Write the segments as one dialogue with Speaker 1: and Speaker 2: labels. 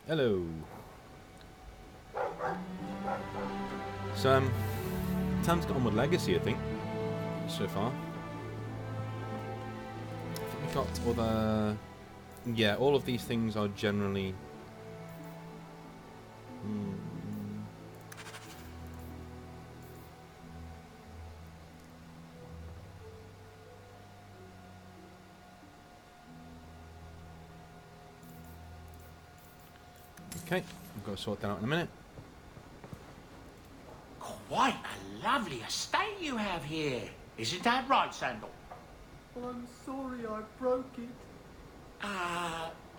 Speaker 1: Hello. So, Tam's got on with Legacy, I think, so far. I think we got other... Yeah, all of these things are generally... Okay, I've got to sort that out in a minute.
Speaker 2: Quite a lovely estate you have here. Isn't that right, Sandal?
Speaker 3: I'm sorry I broke it.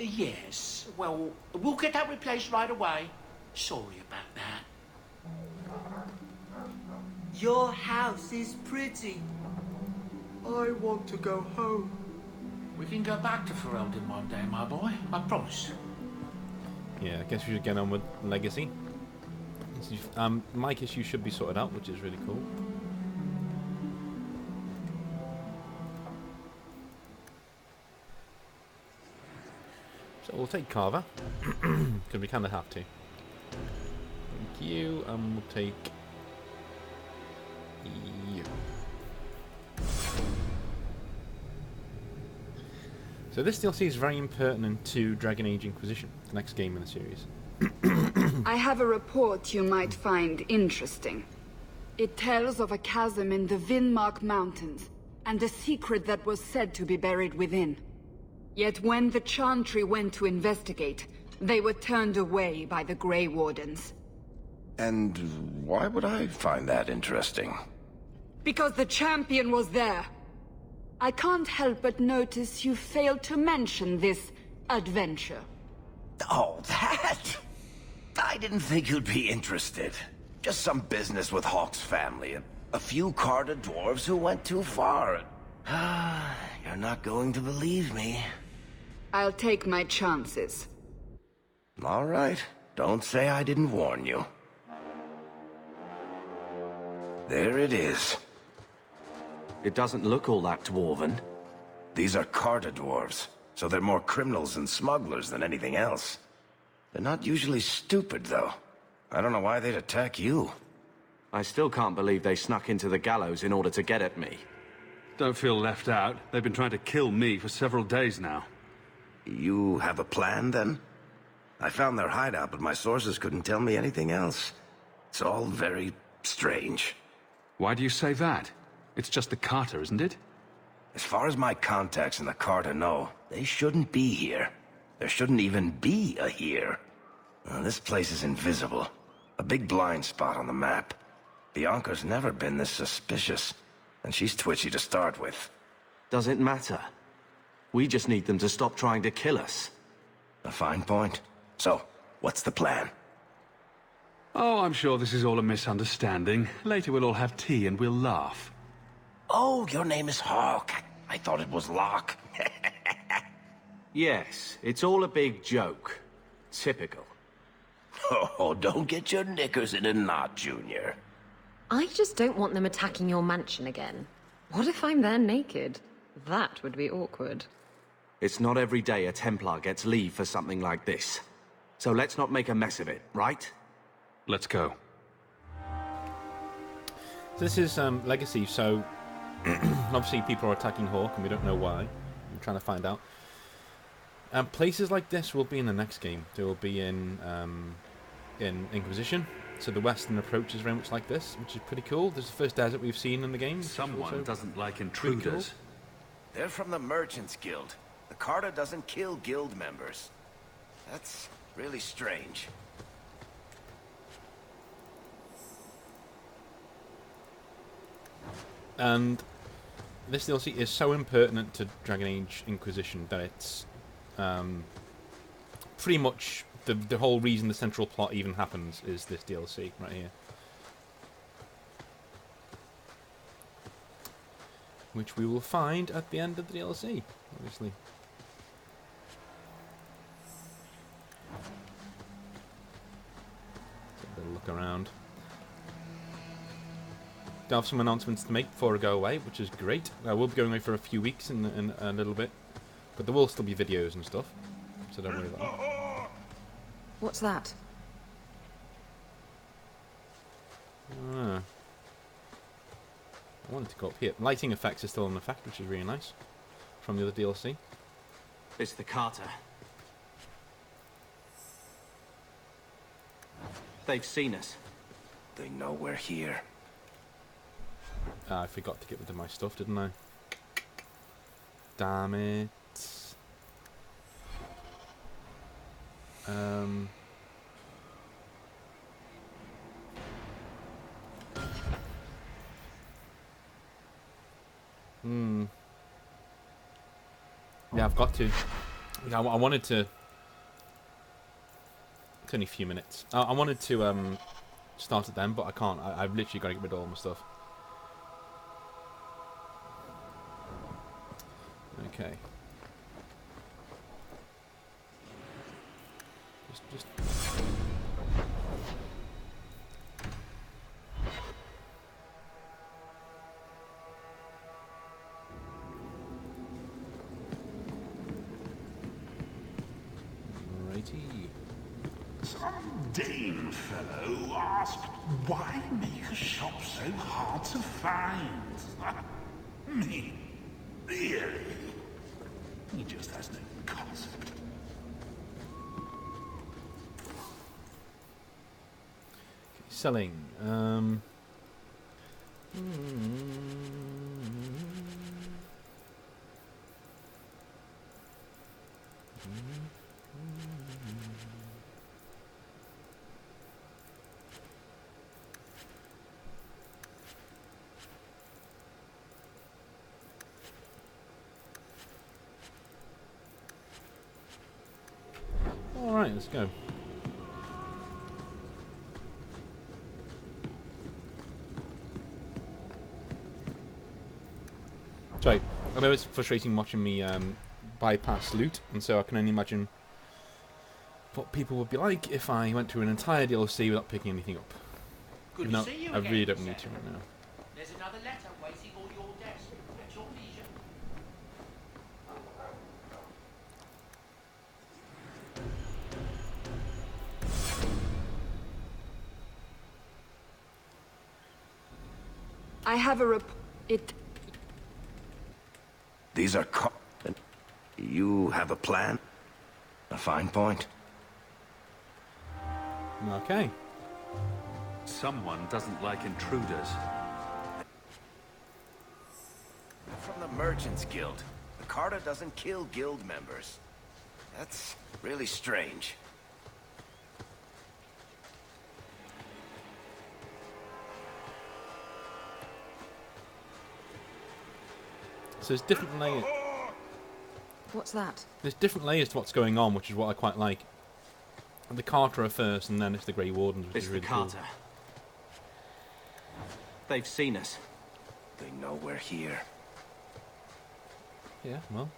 Speaker 2: Yes. Well, we'll get that replaced right away. Sorry about that.
Speaker 3: Your house is pretty. I want to go home.
Speaker 2: We can go back to Ferelden one day, my boy. I promise.
Speaker 1: Yeah, I guess we should get on with Legacy. Mic issue should be sorted out, which is really cool. So we'll take Carver, because we kind of have to. Thank you, and we'll take you. So this DLC is very impertinent to Dragon Age Inquisition, the next game in the series.
Speaker 4: I have a report you might find interesting. It tells of a chasm in the Vinmark Mountains, and a secret that was said to be buried within. Yet when the Chantry went to investigate, they were turned away by the Grey Wardens.
Speaker 5: And why would I find that interesting?
Speaker 4: Because the champion was there. I can't help but notice you failed to mention this adventure.
Speaker 5: Oh, that? I didn't think you'd be interested. Just some business with Hawk's family and a few Carter dwarves who went too far. You're not going to believe me.
Speaker 4: I'll take my chances.
Speaker 5: All right. Don't say I didn't warn you. There it is.
Speaker 6: It doesn't look all that dwarven.
Speaker 5: These are Carter dwarves, so they're more criminals and smugglers than anything else. They're not usually stupid, though. I don't know why they'd attack you.
Speaker 6: I still can't believe they snuck into the gallows in order to get at me.
Speaker 7: Don't feel left out. They've been trying to kill me for several days now.
Speaker 5: You have a plan, then? I found their hideout, but my sources couldn't tell me anything else. It's all very strange.
Speaker 7: Why do you say that? It's just the Carter, isn't it?
Speaker 5: As far as my contacts in the Carter know, they shouldn't be here. There shouldn't even be a here. This place is invisible. A big blind spot on the map. Bianca's never been this suspicious, and she's twitchy to start with.
Speaker 6: Does it matter? We just need them to stop trying to kill us.
Speaker 5: A fine point. So, what's the plan?
Speaker 7: Oh, I'm sure this is all a misunderstanding. Later we'll all have tea and we'll laugh.
Speaker 5: Oh, your name is Hawk. I thought it was Locke.
Speaker 6: Yes, it's all a big joke. Typical.
Speaker 5: Oh, don't get your knickers in a knot, Junior.
Speaker 8: I just don't want them attacking your mansion again. What if I'm there naked? That would be awkward.
Speaker 6: It's not every day a Templar gets leave for something like this. So let's not make a mess of it, right?
Speaker 7: Let's go.
Speaker 1: This is Legacy, so obviously people are attacking Hawk and we don't know why. I'm trying to find out. Places like this will be in the next game. They will be in Inquisition. So the western approach is very much like this, which is pretty cool. This is the first desert we've seen in the game.
Speaker 7: Someone doesn't like intruders.
Speaker 1: Cool.
Speaker 5: They're from the Merchants Guild. The Carter doesn't kill guild members. That's really strange.
Speaker 1: And this DLC is so impertinent to Dragon Age Inquisition that it's pretty much the whole reason the central plot even happens is this DLC right here. Which we will find at the end of the DLC, obviously. Let's have a little look around. I have some announcements to make before I go away, which is great. I will be going away for a few weeks in a little bit, but there will still be videos and stuff, so don't worry about that.
Speaker 8: What's that?
Speaker 1: Ah. I wanted to go up here. Lighting effects are still in effect, which is really nice. From the other DLC.
Speaker 6: It's the Carter. They've seen us.
Speaker 5: They know we're here.
Speaker 1: I forgot to get rid of my stuff, didn't I? Damn it. Yeah, I've got to. Yeah, I wanted to. It's only a few minutes. I wanted to start it then, but I can't. I've literally got to get rid of all my stuff. Okay. Just. Righty.
Speaker 9: Some Dane fellow asked, why make a shop so hard to find? Me? Really? He just has no concept.
Speaker 1: Selling. All right, let's go. Sorry, I know it's frustrating watching me bypass loot, and so I can only imagine what people would be like if I went through an entire DLC without picking anything up.
Speaker 2: Good
Speaker 1: No,
Speaker 2: to see you
Speaker 1: I
Speaker 2: again,
Speaker 1: really don't
Speaker 2: sir.
Speaker 1: need to right now.
Speaker 2: There's another letter waiting on your desk. At your leisure.
Speaker 4: I have a
Speaker 5: These are You have a plan? A fine point.
Speaker 1: Okay.
Speaker 7: Someone doesn't like intruders.
Speaker 5: From the Merchants Guild. The Carta doesn't kill guild members. That's really strange.
Speaker 1: So there's different layers.
Speaker 8: What's that?
Speaker 1: There's different layers to what's going on, which is what I quite like. The Carter are first, and then it's the Grey Wardens, which
Speaker 6: It's
Speaker 1: is
Speaker 6: the
Speaker 1: really cool.
Speaker 6: Carter. They've seen us.
Speaker 5: They know we're here.
Speaker 1: Yeah, well.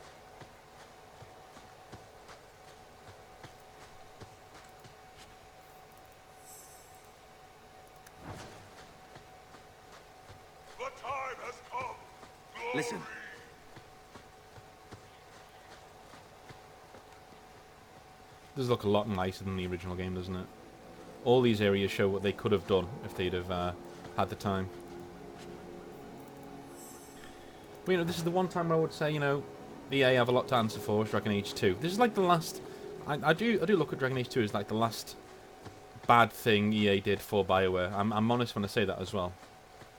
Speaker 9: The time has come.
Speaker 6: Listen.
Speaker 1: Does look a lot nicer than the original game, doesn't it? All these areas show what they could have done if they'd have had the time. But, you know, this is the one time I would say, you know, EA have a lot to answer for. Is Dragon Age 2. This is like the last. I do look at Dragon Age 2 as like the last bad thing EA did for BioWare. I'm honest when I say that as well.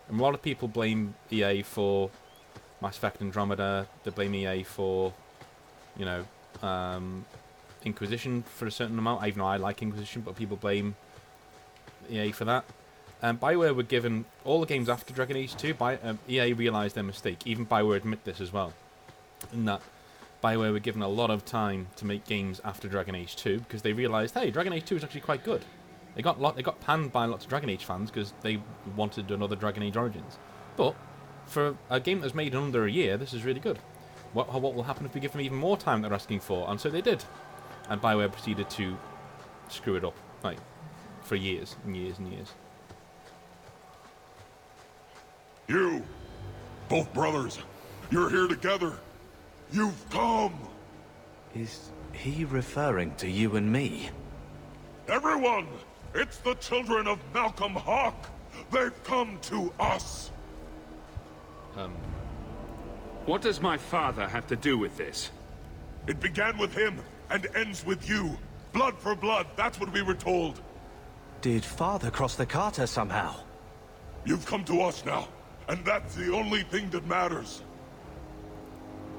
Speaker 1: And a lot of people blame EA for Mass Effect Andromeda. They blame EA for, you know, Inquisition for a certain amount. Even though I like Inquisition, but people blame EA for that. BioWare were given all the games after Dragon Age 2. EA realised their mistake. Even BioWare admit this as well. In that BioWare were given a lot of time to make games after Dragon Age 2 because they realised, hey, Dragon Age 2 is actually quite good. They got panned by lots of Dragon Age fans because they wanted another Dragon Age Origins. But for a game that was made in under a year, this is really good. What will happen if we give them even more time that they're asking for? And so they did. And BioWare proceeded to screw it up, like, for years and years and years.
Speaker 9: You, both brothers, you're here together. You've come.
Speaker 6: Is he referring to you and me?
Speaker 9: Everyone! It's the children of Malcolm Hawk! They've come to us!
Speaker 7: What does my father have to do with this?
Speaker 9: It began with him, and ends with you. Blood for blood, that's what we were told.
Speaker 6: Did Father cross the Carter somehow?
Speaker 9: You've come to us now, and that's the only thing that matters.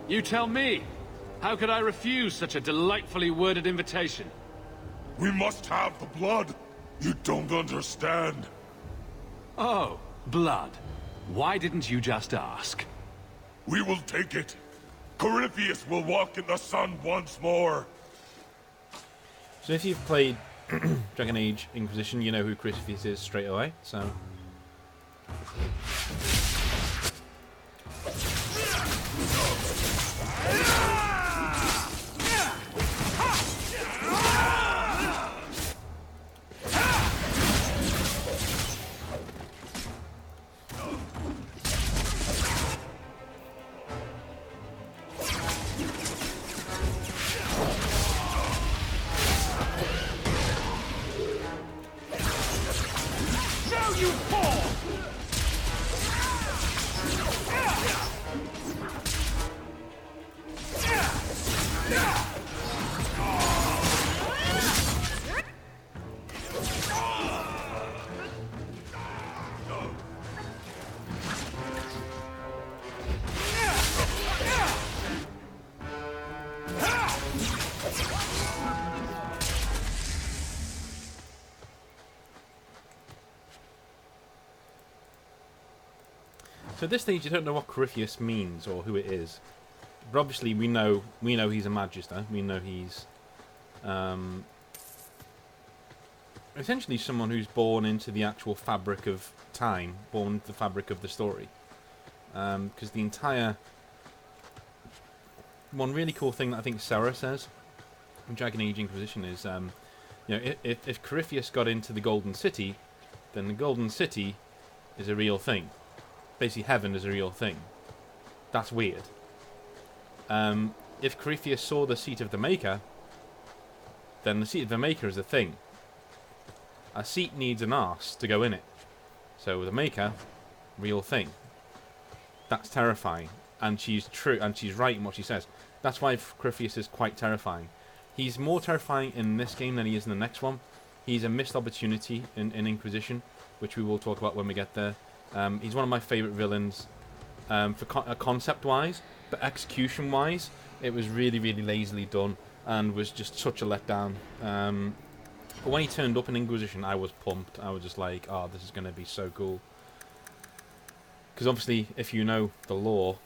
Speaker 7: You tell me. How could I refuse such a delightfully worded invitation?
Speaker 9: We must have the blood. You don't understand.
Speaker 7: Oh, blood. Why didn't you just ask?
Speaker 9: We will take it. Corypheus will walk in the sun once more.
Speaker 1: So if you've played Dragon Age Inquisition, you know who Corypheus is straight away, so... So at this stage, you don't know what Corypheus means or who it is, but obviously we know he's a Magister. We know he's essentially someone who's born into the actual fabric of time, born into the fabric of the story. Because the entire one really cool thing that I think Sarah says in Dragon Age Inquisition is, you know, if Corypheus got into the Golden City, then the Golden City is a real thing. Basically, heaven is a real thing. That's weird. If Corypheus saw the seat of the Maker, then the seat of the Maker is a thing. A seat needs an arse to go in it. So the Maker, real thing. That's terrifying. And she's true, and she's right in what she says. That's why Corypheus is quite terrifying. He's more terrifying in this game than he is in the next one. He's a missed opportunity in Inquisition, which we will talk about when we get there. He's one of my favourite villains for concept-wise, but execution-wise, it was really, really lazily done and was just such a letdown. But when he turned up in Inquisition, I was pumped. I was just like, oh, this is going to be so cool. Because obviously, if you know the lore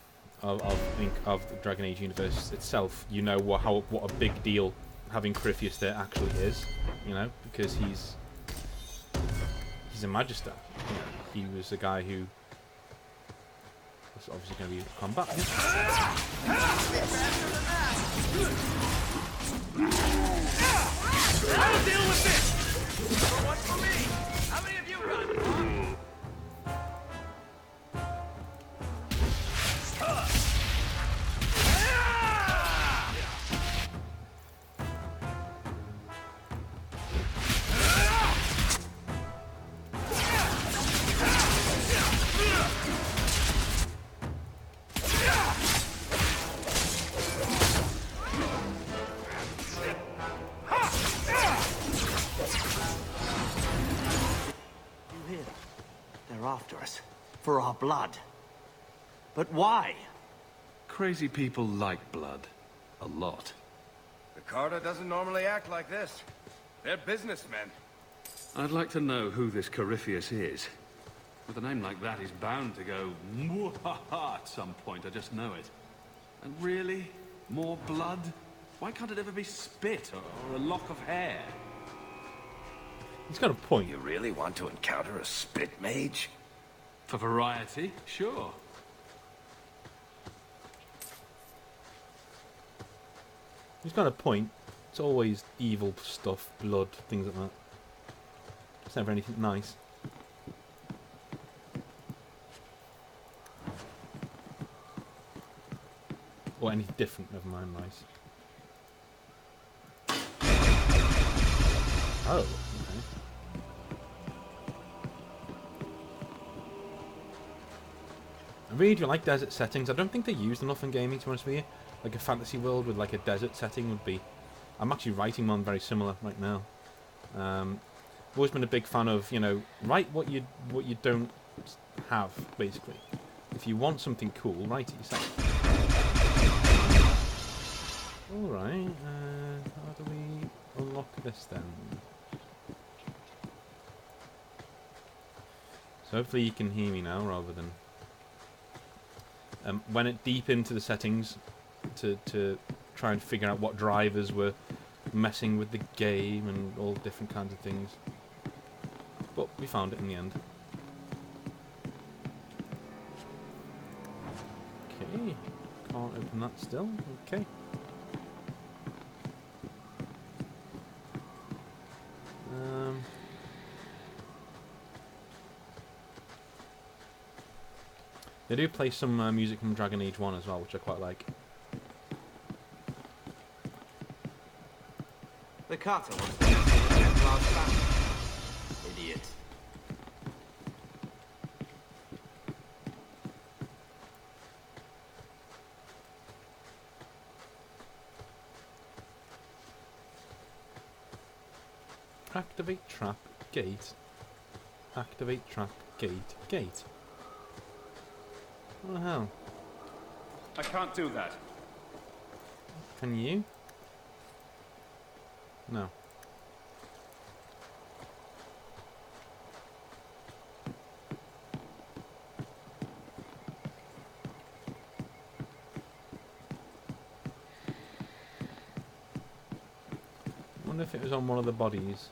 Speaker 1: of the Dragon Age universe itself, you know what a big deal having Corypheus there actually is. You know, because he's a Magister. You know, he was a guy who was obviously going to be combat.
Speaker 3: I'll deal with this! One for me! How many of you got?
Speaker 6: After us. For our blood. But why?
Speaker 7: Crazy people like blood. A lot.
Speaker 5: The Carter doesn't normally act like this. They're businessmen.
Speaker 7: I'd like to know who this Corypheus is. With a name like that, he's bound to go mwahaha at some point, I just know it. And really? More blood? Why can't it ever be spit or a lock of hair?
Speaker 1: He's got a point.
Speaker 5: You really want to encounter a spit mage?
Speaker 7: For variety, sure.
Speaker 1: He's got a point. It's always evil stuff, blood, things like that. It's never anything nice. Or anything different, never mind nice. Oh, okay. I really do like desert settings. I don't think they're used enough in gaming, to be honest with you. Like a fantasy world with like a desert setting would be... I'm actually writing one very similar right now. I've always been a big fan of, you know, write what you don't have, basically. If you want something cool, write it yourself. Alright, how do we unlock this then? So hopefully you can hear me now, rather than... went it deep into the settings to try and figure out what drivers were messing with the game and all different kinds of things. But we found it in the end. Okay, can't open that still. Okay. They do play some music from Dragon Age 1 as well, which I quite like.
Speaker 6: The Carter wants to get the Templar's family. Idiot.
Speaker 1: Activate trap gate. Activate trap gate. Gate. What the hell?
Speaker 7: I can't do that.
Speaker 1: Can you? No. I wonder if it was on one of the bodies.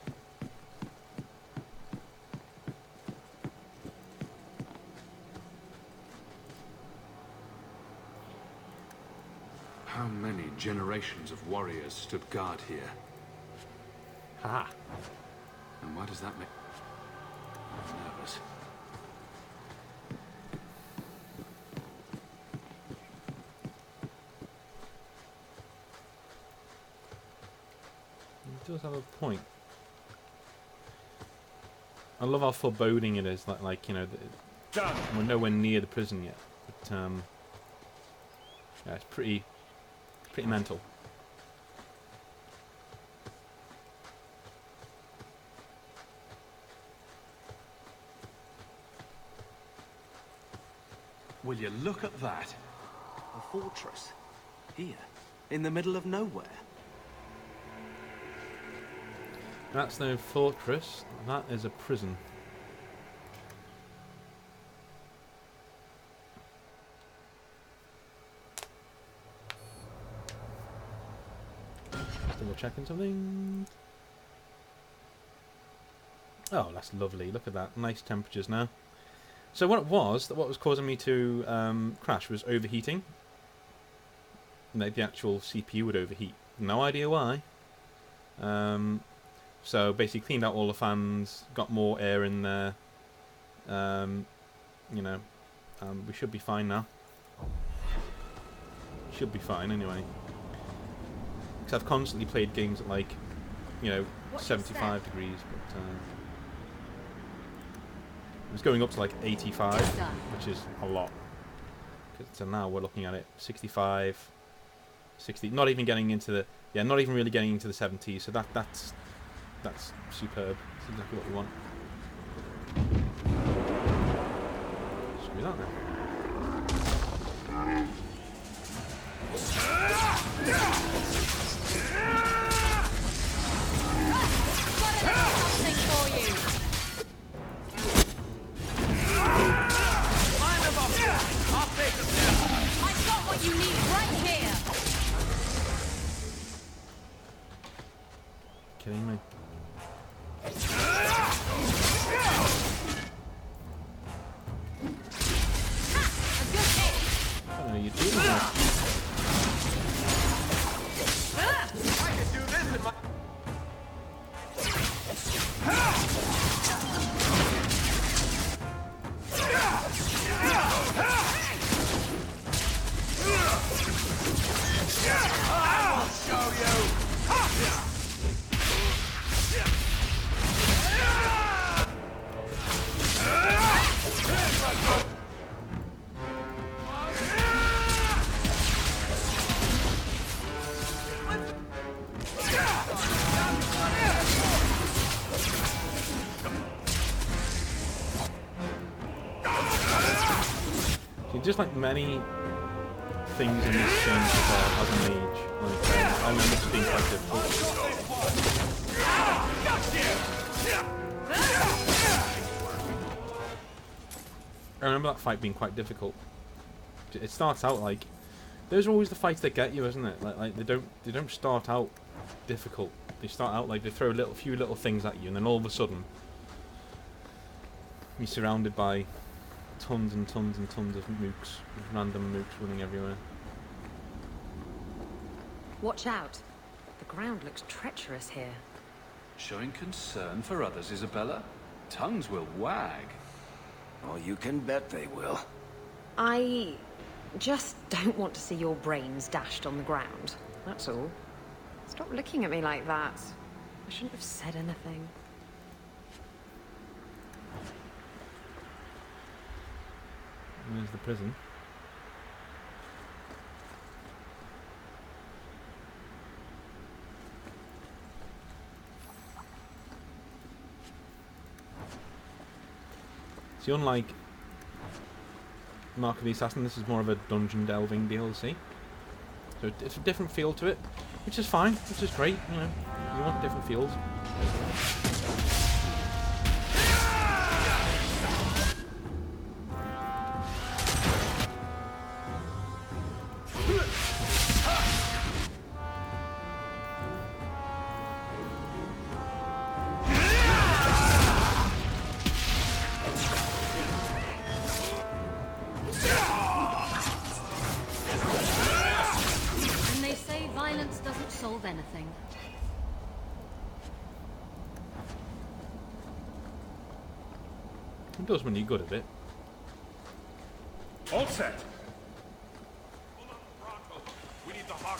Speaker 7: How many generations of warriors stood guard here?
Speaker 1: Ha!
Speaker 7: And why does that make... I'm nervous.
Speaker 1: It does have a point. I love how foreboding it is. Like you know, we're nowhere near the prison yet. But yeah, it's pretty mental.
Speaker 7: Will you look at that?
Speaker 6: A fortress. Here. In the middle of nowhere.
Speaker 1: That's no fortress. That is a prison. Just double checking something. Oh, that's lovely. Look at that. Nice temperatures now. So what was causing me to crash was overheating. Like the actual CPU would overheat. No idea why. So basically cleaned out all the fans, got more air in there. You know, we should be fine now. Should be fine anyway. Because I've constantly played games at like, you know, 75 degrees, but it was going up to like 85, which is a lot. So now we're looking at it 65, 60. Not even getting into the not even really getting into the 70s. So that's superb. That's exactly what we want. Screw that then.
Speaker 10: Something for you. I'll take them down. I've got what you need right here.
Speaker 1: Kidding me? I don't know you're doing that.
Speaker 10: I could do this in my... I will show you!
Speaker 1: Just like many things in this game as a mage, like, I remember it being quite difficult. I remember that fight being quite difficult. It starts out like, those are always the fights that get you, isn't it? Like they don't start out difficult. They start out like they throw a few little things at you, and then all of a sudden you're surrounded by tons and tons and tons of mooks, random mooks running everywhere.
Speaker 8: Watch out. The ground looks treacherous here.
Speaker 7: Showing concern for others, Isabella? Tongues will wag.
Speaker 5: Oh, you can bet they will.
Speaker 8: I just don't want to see your brains dashed on the ground. That's all. Stop looking at me like that. I shouldn't have said anything.
Speaker 1: There's the prison. See, unlike Mark of the Assassin, this is more of a dungeon delving DLC. So it's a different feel to it, which is fine, which is great, you know. You want different feels.
Speaker 10: And they say violence doesn't solve anything.
Speaker 1: It does when you're good at it.
Speaker 9: All set. We need the Hawk.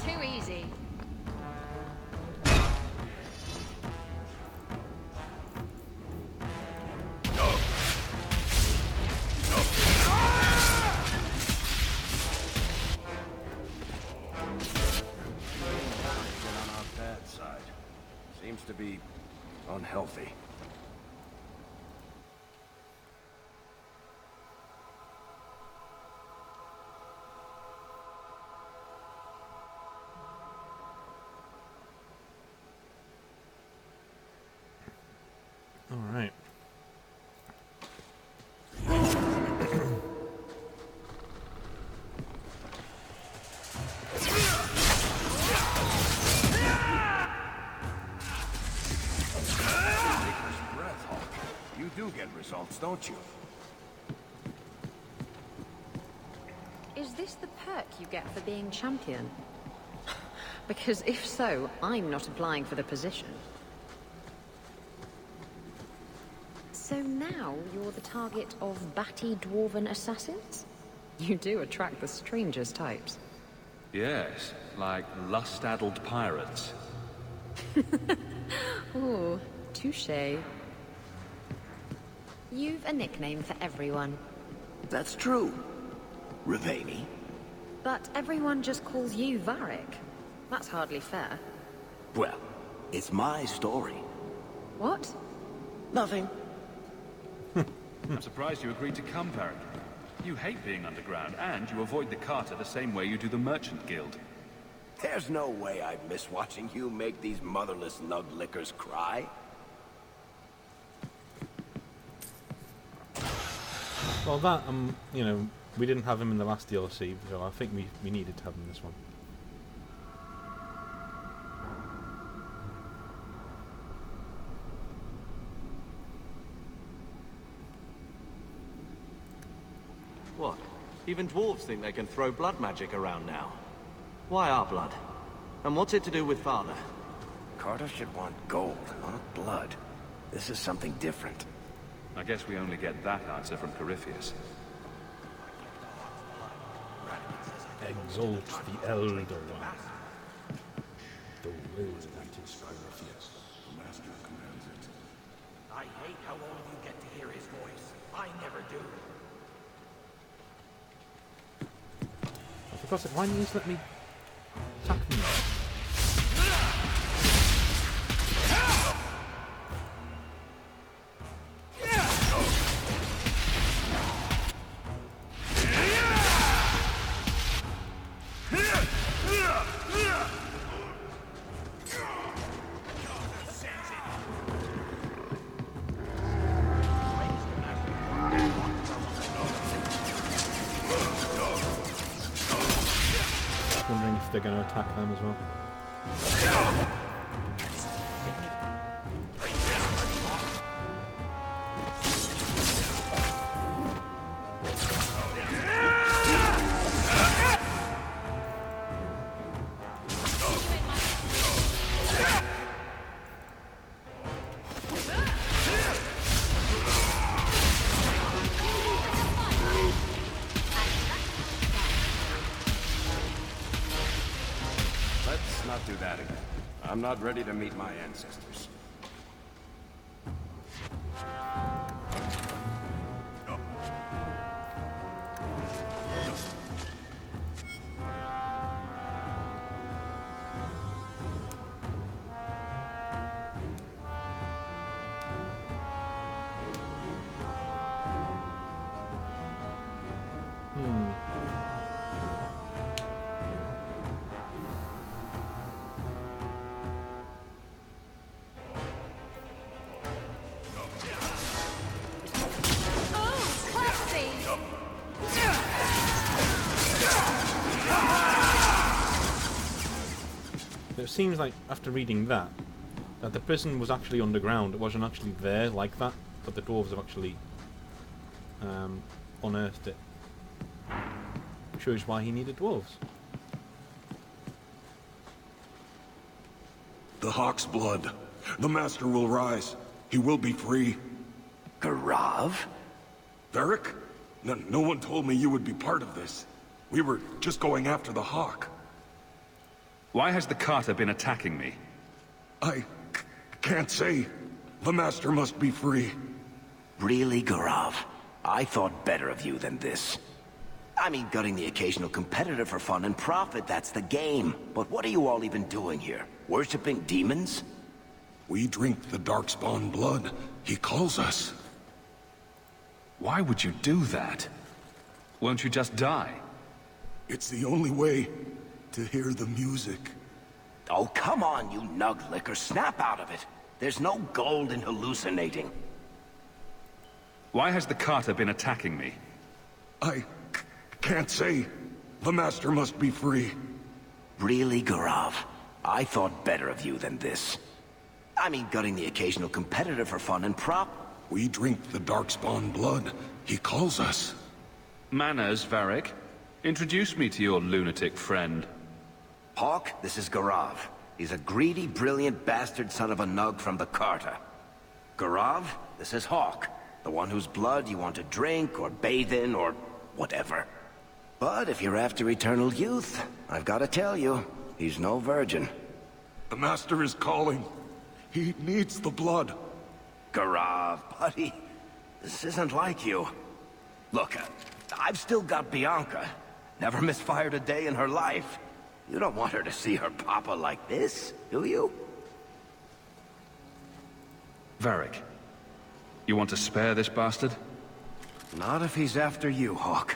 Speaker 10: Too easy.
Speaker 5: On our bad side. Seems to be unhealthy.
Speaker 1: All right.
Speaker 5: Breath, Hawk. You do get results, don't you?
Speaker 8: Is this the perk you get for being champion? Because if so, I'm not applying for the position. So now you're the target of batty dwarven assassins? You do attract the strangest types.
Speaker 7: Yes, like lust-addled pirates.
Speaker 8: Ooh, touche. You've a nickname for everyone.
Speaker 5: That's true. Rivani.
Speaker 8: But everyone just calls you Varric. That's hardly fair.
Speaker 5: Well, it's my story.
Speaker 8: What?
Speaker 5: Nothing.
Speaker 7: I'm surprised you agreed to come, Varric. You hate being underground, and you avoid the Carter the same way you do the Merchant Guild.
Speaker 5: There's no way I'd miss watching you make these motherless lug lickers cry.
Speaker 1: Well, that, you know, we didn't have him in the last DLC, so I think we needed to have him in this one.
Speaker 6: What? Even dwarves think they can throw blood magic around now. Why our blood? And what's it to do with father?
Speaker 5: Carter should want gold, not blood. This is something different.
Speaker 7: I guess we only get that answer from Corypheus.
Speaker 1: Exalt the Elder One. The will that is Corypheus.
Speaker 2: I hate how all of you get to hear his voice.
Speaker 3: I never do.
Speaker 1: For God's sake, why didn't you just let me attack them? Wondering if they're going to attack them as well.
Speaker 5: Let's not do that again. I'm not ready to meet my ancestors.
Speaker 1: It seems like, after reading that the prison was actually underground. It wasn't actually there like that, but the dwarves have actually unearthed it. Shows why he needed dwarves.
Speaker 9: The Hawk's blood. The Master will rise. He will be free.
Speaker 5: Garav?
Speaker 9: Varric? No one told me you would be part of this. We were just going after the Hawk.
Speaker 7: Why has the Carter been attacking me?
Speaker 9: I can't say. The Master must be free.
Speaker 5: Really, Garav? I thought better of you than this. I mean, gutting the occasional competitor for fun and profit, that's the game. But what are you all even doing here? Worshipping demons?
Speaker 9: We drink the Darkspawn blood. He calls us.
Speaker 7: Why would you do that? Won't you just die?
Speaker 9: It's the only way to hear the music.
Speaker 5: Oh, come on, you nug licker. Snap out of it. There's no gold in hallucinating.
Speaker 7: Why has the Carter been attacking me?
Speaker 9: I can't say. The Master must be free.
Speaker 5: Really, Garav? I thought better of you than this. I mean, gutting the occasional competitor for fun and prop.
Speaker 9: We drink the Darkspawn blood. He calls us.
Speaker 7: Manners, Varric. Introduce me to your lunatic friend.
Speaker 5: Hawk, this is Garav. He's a greedy, brilliant bastard son of a nug from the Carter. Garav, this is Hawk. The one whose blood you want to drink, or bathe in, or whatever. But if you're after eternal youth, I've got to tell you, he's no virgin.
Speaker 9: The Master is calling. He needs the blood.
Speaker 5: Garav, buddy, this isn't like you. Look, I've still got Bianca. Never misfired a day in her life. You don't want her to see her papa like this, do you?
Speaker 7: Varric, you want to spare this bastard?
Speaker 5: Not if he's after you, Hawk.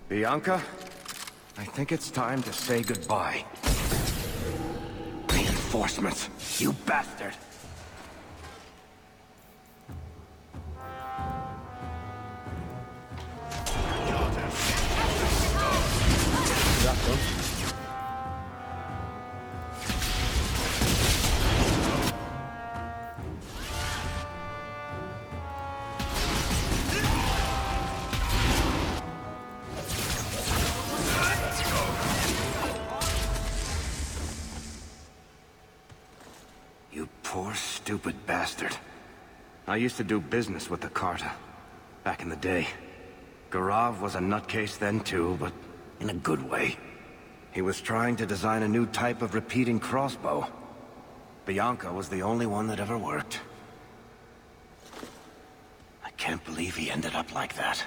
Speaker 5: Bianca, I think it's time to say goodbye. Reinforcements, you bastard!
Speaker 1: That's done.
Speaker 5: You poor, stupid bastard. I used to do business with the Carter. Back in the day. Garav was a nutcase then too, but in a good way. He was trying to design a new type of repeating crossbow. Bianca was the only one that ever worked. I can't believe believe he ended up like that.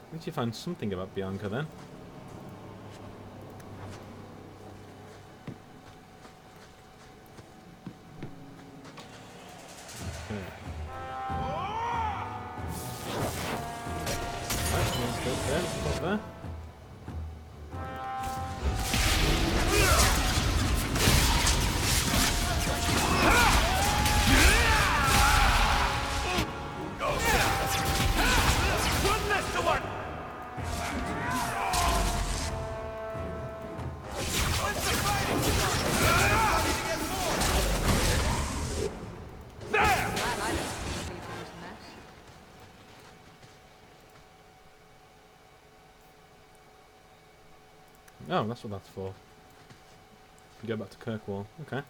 Speaker 1: At least you find something about Bianca then. Okay. Right, let's go there, let's go there. Oh, that's what that's for. Go back to Kirkwall. Okay.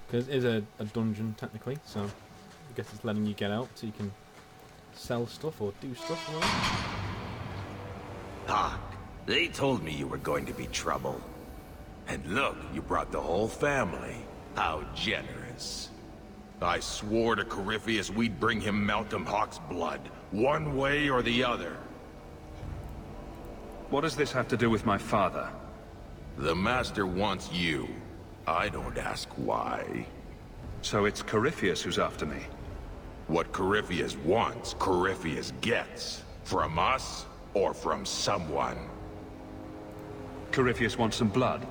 Speaker 1: Because it is a dungeon, technically, so I guess it's letting you get out so you can sell stuff or do stuff. Or
Speaker 5: Ah, they told me you were going to be trouble. And look, you brought the whole family. How generous. I swore to Corypheus we'd bring him Malcolm Hawk's blood, one way or the other.
Speaker 7: What does this have to do with my father?
Speaker 5: The Master wants you. I don't ask why.
Speaker 7: So it's Corypheus who's after me?
Speaker 5: What Corypheus wants, Corypheus gets. From us, or from someone.
Speaker 7: Corypheus wants some blood?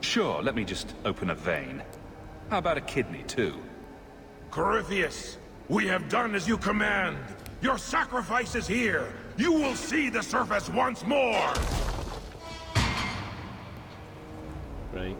Speaker 7: Sure, let me just open a vein. How about a kidney, too?
Speaker 5: Corypheus, we have done as you command. Your sacrifice is here. You will see the surface once more.
Speaker 1: Great.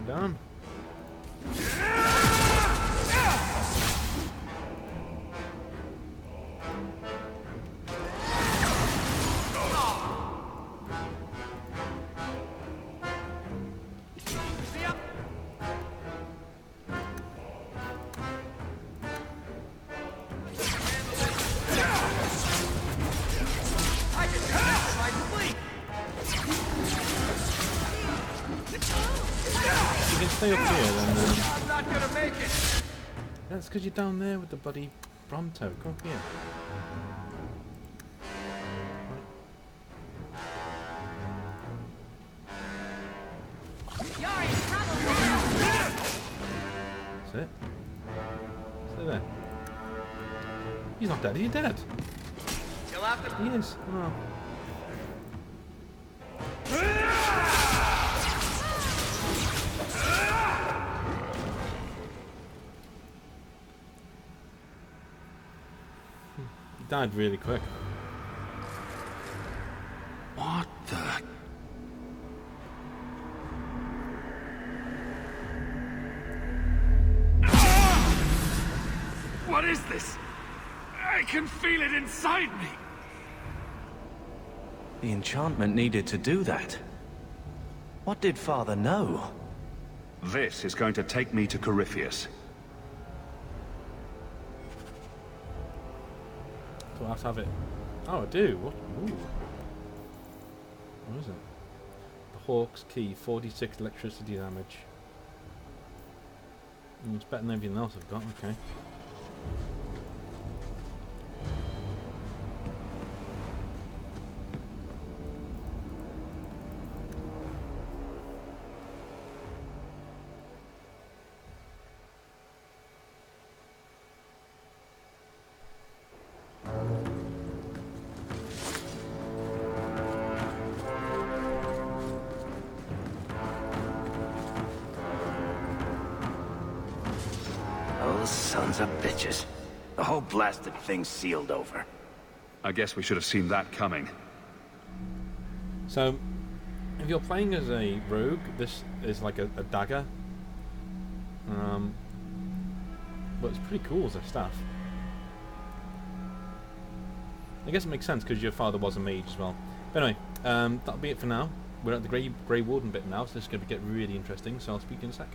Speaker 1: Done. You can stay up here then.
Speaker 3: I'm not gonna make it!
Speaker 1: That's because you're down there with the bloody Bronto. Go up here.
Speaker 10: You're in trouble now.
Speaker 1: That's it. Stay there. He's not dead. Is he dead?
Speaker 3: You'll have to...
Speaker 1: He is. Oh. He died really quick.
Speaker 5: What the...
Speaker 9: What is this? I can feel it inside me.
Speaker 6: The enchantment needed to do that. What did Father know?
Speaker 7: This is going to take me to Corypheus.
Speaker 1: Do I have to have it? Oh, I do. What? Ooh. What is it? The Hawk's Key, 46 electricity damage. It's better than everything else I've got. Okay.
Speaker 5: Little sons of bitches. The whole blasted thing's sealed over.
Speaker 7: I guess we should have seen that coming.
Speaker 1: So, if you're playing as a rogue, this is like a dagger. But it's pretty cool as a staff. I guess it makes sense because your father was a mage as well. But anyway, that'll be it for now. We're at the Grey Warden bit now, so this is going to get really interesting, so I'll speak in a sec.